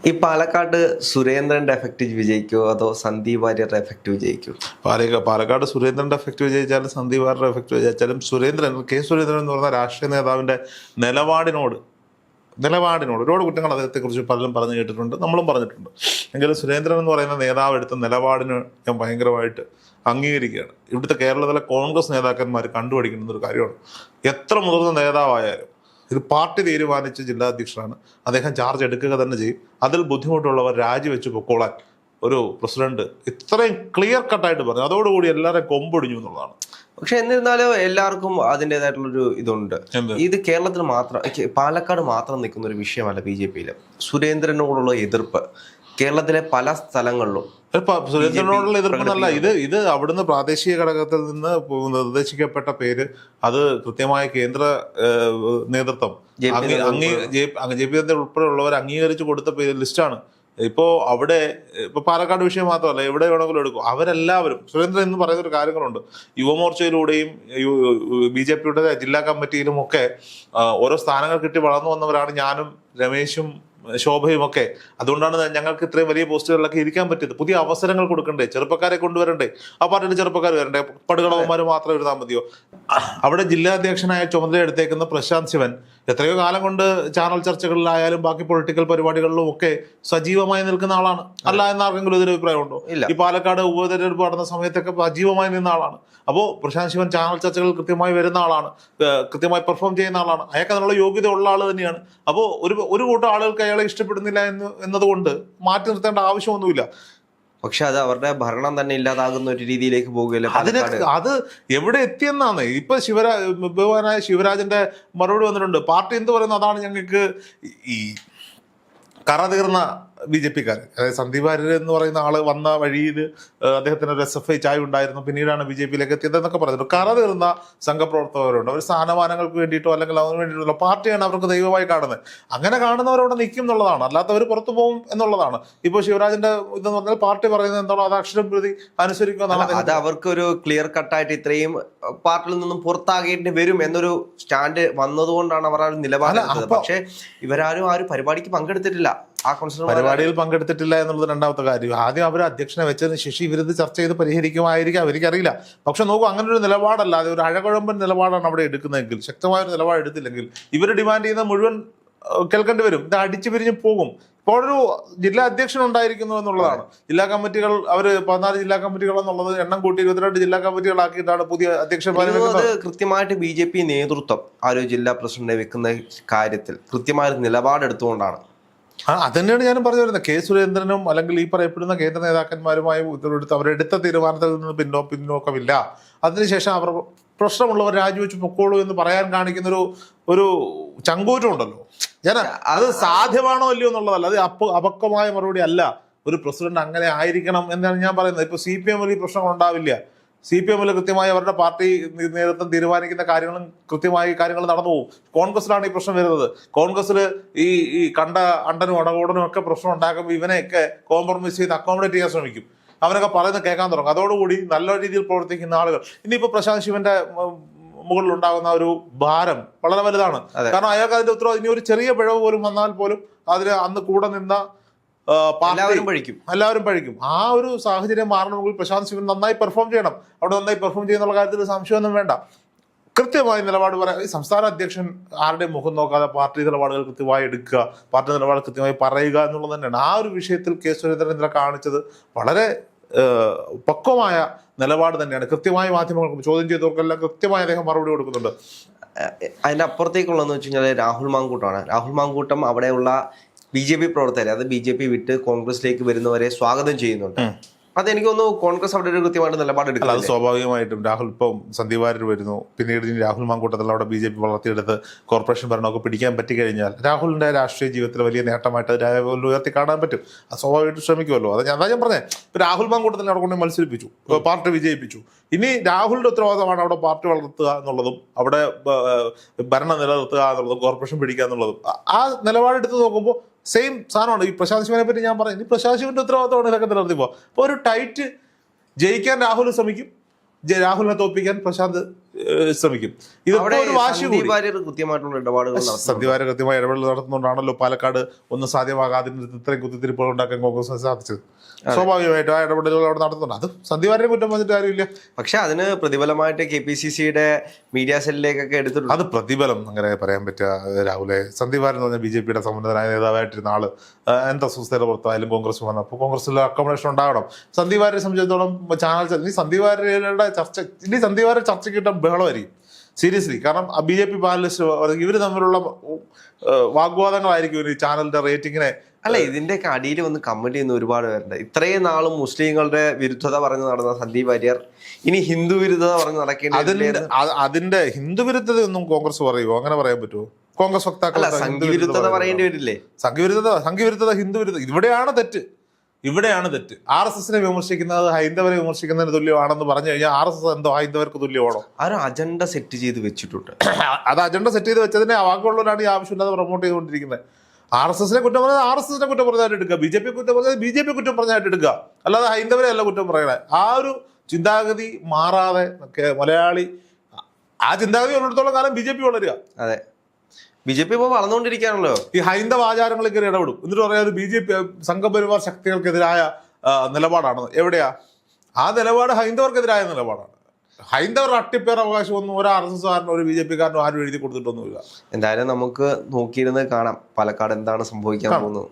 ഈ പാലക്കാട് സുരേന്ദ്രന്റെ എഫക്റ്റ് വിജയിക്കുമോ അതോ സന്ദീപ് വാര്യരുടെ എഫക്റ്റ് വിജയിക്കുമോ? പാലക്കാട് സുരേന്ദ്രന്റെ എഫക്റ്റ് വിജയിച്ചാലും സന്ദീപ് വാര്യരുടെ എഫക്റ്റ് വിജയിച്ചാലും സുരേന്ദ്രൻ എന്ന് പറഞ്ഞ രാഷ്ട്രീയ നേതാവിന്റെ നിലപാടിനോട് ഒരുപാട് കുറ്റങ്ങൾ അദ്ദേഹത്തെക്കുറിച്ച് പലരും പറഞ്ഞു കേട്ടിട്ടുണ്ട്, നമ്മളും പറഞ്ഞിട്ടുണ്ട്. എങ്കിലും സുരേന്ദ്രൻ എന്ന് പറയുന്ന നേതാവ് എടുത്ത നിലപാടിന് ഞാൻ ഭയങ്കരമായിട്ട് അംഗീകരിക്കുകയാണ്. ഇവിടുത്തെ കേരളത്തിലെ കോൺഗ്രസ് നേതാക്കന്മാർ കണ്ടുപിടിക്കുന്ന ഒരു കാര്യമാണ്. എത്ര മുതിർന്ന നേതാവായാലും ഇത് പാർട്ടി തീരുമാനിച്ച ജില്ലാ അധ്യക്ഷനാണ്, അദ്ദേഹം ചാർജ് എടുക്കുക തന്നെ ചെയ്യും. അതിൽ ബുദ്ധിമുട്ടുള്ളവർ രാജിവെച്ച് പൊക്കോളാൻ ഒരു പ്രസിഡന്റ് ഇത്രയും ക്ലിയർ കട്ടായിട്ട് പറഞ്ഞു. അതോടുകൂടി എല്ലാവരെയും കൊമ്പൊടിഞ്ഞു എന്നുള്ളതാണ്. പക്ഷെ എന്നിരുന്നാലും എല്ലാവർക്കും അതിൻ്റെതായിട്ടുള്ളൊരു ഇതുണ്ട്. ഇത് കേരളത്തിൽ മാത്രം, പാലക്കാട് മാത്രം നിൽക്കുന്ന ഒരു വിഷയമല്ല. BJP-യില് സുരേന്ദ്രനോടുള്ള എതിർപ്പ് കേരളത്തിലെ പല സ്ഥലങ്ങളിലും. സുരേന്ദ്രനോടുള്ള എതിർപ്പെന്നല്ല, ഇത് അവിടുന്ന് പ്രാദേശിക ഘടകത്തിൽ നിന്ന് നിർദ്ദേശിക്കപ്പെട്ട പേര് അത് കൃത്യമായ കേന്ദ്ര നേതൃത്വം JP ഉൾപ്പെടെയുള്ളവർ അംഗീകരിച്ചു കൊടുത്ത ലിസ്റ്റാണ്. ഇപ്പൊ പാലക്കാട് വിഷയം മാത്രമല്ല, എവിടെ വേണമെങ്കിലും എടുക്കും. അവരെല്ലാവരും സുരേന്ദ്രൻ എന്ന് പറയുന്ന ഒരു കാര്യങ്ങളുണ്ട്. യുവമോർച്ചയിലൂടെയും BJP-യുടെ ജില്ലാ കമ്മിറ്റിയിലും ഒക്കെ ഓരോ സ്ഥാനങ്ങൾ കിട്ടി വളർന്നു വന്നവരാണ് ഞാനും രമേശും ശോഭയും ഒക്കെ. അതുകൊണ്ടാണ് ഞങ്ങൾക്ക് ഇത്രയും വലിയ പോസ്റ്റുകളിലൊക്കെ ഇരിക്കാൻ പറ്റിയത്. പുതിയ അവസരങ്ങൾ കൊടുക്കണ്ടേ, ചെറുപ്പക്കാരെ കൊണ്ടുവരണ്ടേ, ആ പാർട്ടിയുടെ ചെറുപ്പക്കാർ വരണ്ടേ, പടുകളവന്മാർ മാത്രം ഇരുന്നാൽ മതിയോ? അവിടെ ജില്ലാ അധ്യക്ഷനായ ചുമതല എടുത്തേക്കുന്ന പ്രശാന്ത് ശിവൻ എത്രയോ കാലം കൊണ്ട് ചാനൽ ചർച്ചകളിലായാലും ബാക്കി പൊളിറ്റിക്കൽ പരിപാടികളിലും ഒക്കെ സജീവമായി നിൽക്കുന്ന ആളാണ്. അല്ല എന്ന ആർക്കെങ്കിലും ഇതിന് അഭിപ്രായമുണ്ടോ? ഈ പാലക്കാട് ഉപതെരഞ്ഞെടുപ്പ് നടന്ന സമയത്തൊക്കെ സജീവമായി നിന്ന ആളാണ്. അപ്പോൾ പ്രശാന്ത് ശിവൻ ചാനൽ ചർച്ചകളിൽ കൃത്യമായി വരുന്ന ആളാണ്, കൃത്യമായി പെർഫോം ചെയ്യുന്ന ആളാണ്. അയാൾക്ക് അതിനുള്ള യോഗ്യത ഉള്ള ആൾ തന്നെയാണ്. അപ്പോൾ ഒരു കൂട്ടം ആളുകൾക്ക് അയാളെ ഇഷ്ടപ്പെടുന്നില്ല എന്നതുകൊണ്ട് മാറ്റി നിർത്തേണ്ട ആവശ്യമൊന്നുമില്ല. പക്ഷെ അത് അവരുടെ ഭരണം തന്നെ ഇല്ലാതാകുന്ന ഒരു രീതിയിലേക്ക് പോകുകയല്ലേ. അത് എവിടെ എത്തിയെന്നാണ് ഇപ്പൊ ബഹുമാനായ ശിവരാജന്റെ മറുപടി വന്നിട്ടുണ്ട്. പാർട്ടി എന്ത് പറയുന്നു അതാണ് ഞങ്ങൾക്ക് ഈ കറ തീർന്ന BJP-ക്കാർ. അതായത് സന്ദീപ് വാര്യർ എന്ന് പറയുന്ന ആള് വന്ന വഴിയിൽ അദ്ദേഹത്തിന് ഒരു SFI ചായ ഉണ്ടായിരുന്നു, പിന്നീടാണ് BJP-യിലേക്ക് എത്തിയത് എന്നൊക്കെ പറയുന്നത്. കറ തീർന്ന സംഘപ്രവർത്തകരുണ്ട്. അവർ സ്ഥാനമാനങ്ങൾക്ക് വേണ്ടിയിട്ടോ അല്ലെങ്കിൽ അതിന് വേണ്ടിയിട്ടുള്ള പാർട്ടിയാണ് അവർക്ക് ദൈവമായി കാണുന്നത്. അങ്ങനെ കാണുന്നവരവിടെ നിൽക്കും എന്നുള്ളതാണ്, അല്ലാത്തവർ പുറത്തു പോകും എന്നുള്ളതാണ്. ഇപ്പോൾ ശിവരാജന്റെ ഇതെന്ന് പറഞ്ഞാൽ പാർട്ടി പറയുന്നത് എന്താണോ അത് അക്ഷരം പ്രതി അനുസരിക്കുക. അത് അവർക്കൊരു ക്ലിയർ കട്ടായിട്ട് ഇത്രയും പാർട്ടിയിൽ നിന്നും പുറത്താകേണ്ടി വരും എന്നൊരു സ്റ്റാൻഡ് വന്നതുകൊണ്ടാണ് അവർ ആ നിലപാട്. പക്ഷെ ഇവരാരും ആ ഒരു പരിപാടിക്ക് പങ്കെടുത്തിട്ടില്ല, പരിപാടിയിൽ പങ്കെടുത്തിട്ടില്ല എന്നുള്ളത് രണ്ടാമത്തെ കാര്യം. ആദ്യം അവർ അധ്യക്ഷനെ വെച്ചതിന് ശേഷം ഇവരിത് ചർച്ച ചെയ്ത് പരിഹരിക്കുമായിരിക്കും, അവർക്കറിയില്ല. പക്ഷെ നോക്കൂ, അങ്ങനെ ഒരു നിലപാടല്ലാതെ ഒരു അഴകുഴമ്പൻ നിലപാടാണ് അവിടെ എടുക്കുന്നതെങ്കിൽ, ശക്തമായ ഒരു നിലപാട് എടുത്തില്ലെങ്കിൽ ഇവർ ഡിമാൻഡ് ചെയ്യുന്ന മുഴുവൻ കേൾക്കേണ്ടി വരും. ഇത് അടിച്ചു പിരിഞ്ഞ് പോകും. ഇപ്പോൾ ഒരു ജില്ലാ അധ്യക്ഷൻ ഉണ്ടായിരിക്കുന്നു എന്നുള്ളതാണ്. ജില്ലാ കമ്മിറ്റികൾ അവർ 14 ജില്ലാ കമ്മിറ്റികൾ എന്നുള്ളത് എണ്ണം കൂട്ടി 22 ജില്ലാ കമ്മിറ്റികളാക്കിയിട്ടാണ് പുതിയ അധ്യക്ഷന്മാരെ. കൃത്യമായിട്ട് BJP നേതൃത്വം ആ ഒരു ജില്ലാ പ്രസിഡന്റിനെ വെക്കുന്ന കാര്യത്തിൽ കൃത്യമായ നിലപാടെടുത്തുകൊണ്ടാണ്. അതന്നെയാണ് ഞാനും പറഞ്ഞു വരുന്നത്. കെ സുരേന്ദ്രനും അല്ലെങ്കിൽ ഈ പറയപ്പെടുന്ന കേന്ദ്ര നേതാക്കന്മാരുമായി അവരെടുത്ത തീരുമാനത്തിൽ നിന്ന് പിന്നോക്കമില്ല. അതിനുശേഷം അവർ പ്രശ്നമുള്ളവർ രാജിവെച്ച് പൊക്കോളൂ എന്ന് പറയാൻ കാണിക്കുന്ന ഒരു ചങ്കൂറ്റം ഉണ്ടല്ലോ. അത് സാധ്യമാണോ അല്ലയോ എന്നുള്ളതല്ല, അത് അപക്വമായ മറുപടി അല്ല. ഒരു പ്രസിഡന്റ് അങ്ങനെ ആയിരിക്കണം എന്നാണ് ഞാൻ പറയുന്നത്. ഇപ്പൊ CPM-ൽ ഈ പ്രശ്നങ്ങൾ ഉണ്ടാവില്ല. CPM-ൽ കൃത്യമായി അവരുടെ പാർട്ടി നേതൃത്വം തീരുമാനിക്കുന്ന കാര്യങ്ങളും കൃത്യമായി കാര്യങ്ങൾ നടന്നു പോകും. കോൺഗ്രസിലാണ് ഈ പ്രശ്നം വരുന്നത്. കോൺഗ്രസിൽ ഈ കണ്ട അണ്ടനും അടകോടനും ഒക്കെ പ്രശ്നം ഉണ്ടാക്കുമ്പോൾ ഇവനെയൊക്കെ കോംപ്രമൈസ് ചെയ്ത് അക്കോമഡേറ്റ് ചെയ്യാൻ ശ്രമിക്കും. അവനൊക്കെ പറയുന്നത് കേൾക്കാൻ തുടങ്ങും. അതോടുകൂടി നല്ല രീതിയിൽ പ്രവർത്തിക്കുന്ന ആളുകൾ, ഇനിയിപ്പോ പ്രശാന്ത് ശിവന്റെ മുകളിൽ ഉണ്ടാകുന്ന ഒരു ഭാരം വളരെ വലുതാണ്. കാരണം അയാൾക്ക് അതിന്റെ ഉത്തരവാദിത്വം, ഇനി ഒരു ചെറിയ പിഴവ് പോലും വന്നാൽ പോലും അതിന് അന്ന് കൂടെ നിന്ന എല്ലാവരും പഴിക്കും. ആ ഒരു സാഹചര്യം മാറണമെങ്കിൽ പ്രശാന്ത് ശിവൻ നന്നായി പെർഫോം ചെയ്യണം. അവിടെ നന്നായി പെർഫോം ചെയ്യുന്ന കാര്യത്തിൽ സംശയമൊന്നും വേണ്ട. കൃത്യമായി നിലപാട് പറയാം. ഈ സംസ്ഥാന അധ്യക്ഷൻ ആരുടെ മുഖം നോക്കാതെ പാർട്ടി നിലപാടുകൾ കൃത്യമായി എടുക്കുക, പാർട്ടി നിലപാട് കൃത്യമായി പറയുക എന്നുള്ളത് തന്നെയാണ്. ആ ഒരു വിഷയത്തിൽ കെ സുരേന്ദ്രൻ ഇന്നലെ കാണിച്ചത് വളരെ പക്വമായ നിലപാട് തന്നെയാണ്. കൃത്യമായി മാധ്യമങ്ങൾക്ക് ചോദ്യം ചെയ്തവർക്കെല്ലാം കൃത്യമായി അദ്ദേഹം മറുപടി കൊടുക്കുന്നുണ്ട്. അതിന്റെ അപ്പുറത്തേക്കുള്ളതെന്ന് വെച്ച് കഴിഞ്ഞാൽ രാഹുൽ മാങ്കൂട്ടമാണ്. രാഹുൽ മാങ്കൂട്ടം അവിടെയുള്ള BJP പ്രവർത്തകരെ, അത് BJP വിട്ട് കോൺഗ്രസിലേക്ക് വരുന്നവരെ സ്വാഗതം ചെയ്യുന്നുണ്ട്. അതെനിക്ക് തോന്നുന്നു കോൺഗ്രസ് അവിടെ ഒരു കൃത്യമായിട്ട് നിലപാടെടുക്കുക. അത് സ്വാഭാവികമായിട്ടും രാഹുൽ ഇപ്പം സന്ദീപ് വാര്യർ വരുന്നു, പിന്നീട് രാഹുൽ മാങ്കൂട്ടത്തിൽ അവിടെ BJP വളർത്തിയെടുത്ത് കോർപ്പറേഷൻ ഭരണമൊക്കെ പിടിക്കാൻ പറ്റിക്കഴിഞ്ഞാൽ രാഹുലിന്റെ രാഷ്ട്രീയ ജീവിതത്തിൽ വലിയ നേട്ടമായിട്ട് രാഹുൽ ഉയർത്തി കാണാൻ പറ്റും. അത് സ്വാഭാവികമായിട്ട് ശ്രമിക്കുമല്ലോ. അത് ഞാൻ പറഞ്ഞത്. ഇപ്പൊ രാഹുൽ മാങ്കൂട്ടത്തിൽ അവിടെ കൊണ്ട് മത്സരിപ്പിച്ചു, പാർട്ടി വിജയിപ്പിച്ചു. ഇനി രാഹുലിന്റെ ഉത്തരവാദിത്തമാണ് അവിടെ പാർട്ടി വളർത്തുക എന്നുള്ളതും അവിടെ ഭരണം നിലനിർത്തുക എന്നുള്ളതും കോർപ്പറേഷൻ പിടിക്കുക എന്നുള്ളതും. ആ നിലപാടെടുത്ത് നോക്കുമ്പോൾ സെയിം സാധനമാണ്. ഈ പ്രശാന്ത് ശിവനെ പറ്റി ഞാൻ പറഞ്ഞു, ഈ പ്രശാന്ത് ശിവന്റെ ഉത്തരവാദിത്തമാണ് ഇതൊക്കെ നിലനിർത്തിപ്പോ. അപ്പോൾ ഒരു ടൈറ്റ് ജയിക്കാൻ രാഹുൽ ശ്രമിക്കും, രാഹുലിനെ തോൽപ്പിക്കാൻ പ്രശാന്ത് ശ്രമിക്കും. ഇതൊക്കെ ഒരു വാശി കൂടി. കൃത്യമായിട്ടുള്ള ഇടപാടുകൾ സന്ദീപ് വാര്യർ കൃത്യമായ ഇടപെടൽ നടത്തുന്നതുകൊണ്ടാണല്ലോ പാലക്കാട് ഒന്നും സാധ്യമാകാതിരുന്നിട്ട് ഇത്രയും കുത്തിത്തിരിപ്പുകൾ ഉണ്ടാക്കാൻ കോൺഗ്രസിന് സാധിച്ചത്. സ്വാഭാവികമായിട്ടും ആ ഇടപെടലുകൾ അവിടെ നടത്തുന്നുണ്ട്. അത് സന്ദീപ് വാര്യരെ കുറ്റം വന്നിട്ട് കാര്യമില്ല. പക്ഷെ അതിന് പ്രതിഫലമായിട്ട് KPCCയുടെ മീഡിയ സെല്ലിലേക്കൊക്കെ എടുത്തിട്ടുണ്ട്. അത് പ്രതിഫലം അങ്ങനെ പറയാൻ പറ്റുക രാഹുലെ? സന്ദീപ് വാര്യർ എന്ന് പറഞ്ഞാൽ BJPയുടെ സമുന്നതനായ നേതാവായിട്ടിരുന്ന ആള് എന്താ സുസ്ഥിരത പുറത്തായാലും കോൺഗ്രസ് വന്നു. അപ്പോൾ കോൺഗ്രസിൽ അക്കോമഡേഷൻ ഉണ്ടാകണം. സന്ദീപ് വാര്യരെ സംബന്ധിച്ചിടത്തോളം ചാനൽ ഇനി സന്ദീപ് വാര്യരുടെ സന്ദീപ് വാര്യർ ചർച്ചയ്ക്ക് കിട്ടാൻ ബഹളമായിരിക്കും സീരിയസ്ലി. കാരണം BJP പാനലിസ്റ്റ് ഇവർ തമ്മിലുള്ള വാഗ്വാദങ്ങളായിരിക്കും ഈ ചാനലിന്റെ റേറ്റിങ്ങിനെ. അല്ല, ഇതിന്റെയൊക്കെ അടിയിൽ വന്ന് കമന്റ് ചെയ്യുന്ന ഒരുപാട് പേരുണ്ട്. ഇത്രയും നാളും മുസ്ലിങ്ങളുടെ വിരുദ്ധത പറഞ്ഞു നടന്ന സന്ദീപ് വാര്യർ ഇനി ഹിന്ദു വിരുദ്ധത പറഞ്ഞു നടക്കേണ്ടി. അതിന്റെ ഹിന്ദു വിരുദ്ധത ഒന്നും കോൺഗ്രസ് പറയുമോ? അങ്ങനെ പറയാൻ പറ്റുമോ? കോൺഗ്രസ് വക്താക്കൾ സംഘവിരുദ്ധത പറയേണ്ടി വരില്ലേ? സംഘവിരുദ്ധത ഹിന്ദു വിരുദ്ധത ഇവിടെയാണ് തെറ്റ്. RSSനെ വിമർശിക്കുന്നത് ഹൈന്ദവരെ വിമർശിക്കുന്നതിന് തുല്യമാണെന്ന് പറഞ്ഞു കഴിഞ്ഞാൽ RSS എന്തോ ഹൈന്ദവർക്ക് തുല്യമാണോ? ആ ഒരു അജണ്ട സെറ്റ് ചെയ്ത് വെച്ചിട്ടുണ്ട്. അത് അജണ്ട സെറ്റ് ചെയ്ത് വെച്ചതിനെ വാക്കുള്ളവരാണ് ഈ ആവശ്യമില്ലാതെ പ്രൊമോട്ട് ചെയ്തുകൊണ്ടിരിക്കുന്നത്. RSSനെ കുറ്റം പറഞ്ഞാൽ RSSനെ കുറ്റം പറഞ്ഞായിട്ട് എടുക്കുക, BJP കുറ്റം പറഞ്ഞാൽ BJP കുറ്റം പറഞ്ഞായിട്ട് എടുക്കുക, അല്ലാതെ ഹൈന്ദവരെ അല്ല കുറ്റം പറയണേ. ആ ഒരു ചിന്താഗതി മാറാതെ മലയാളി ആ ചിന്താഗതി ഉള്ളിടത്തോളം കാലം BJP വളരുക. അതെ, BJP ഇപ്പോൾ വളർന്നുകൊണ്ടിരിക്കുകയാണല്ലോ. ഈ ഹൈന്ദവ ആചാരങ്ങളിൽ കയറി ഇടപെടും. എന്നിട്ട് പറയാം BJP സംഘപരിവാർ ശക്തികൾക്കെതിരായ നിലപാടാണ്. എവിടെയാ ആ നിലപാട്? ഹൈന്ദവർക്കെതിരായ നിലപാടാണ്. ഹൈന്ദവർ അട്ടിപ്പേർ അവകാശമൊന്നും ഒരു RSSകാരനോ ഒരു BJPക്കാരനോ ആരും എഴുതി കൊടുത്തിട്ടൊന്നുമില്ല. എന്തായാലും നമുക്ക് നോക്കിയിരുന്ന് കാണാം പാലക്കാട് എന്താണ് സംഭവിക്കാൻ പോകുന്നത്.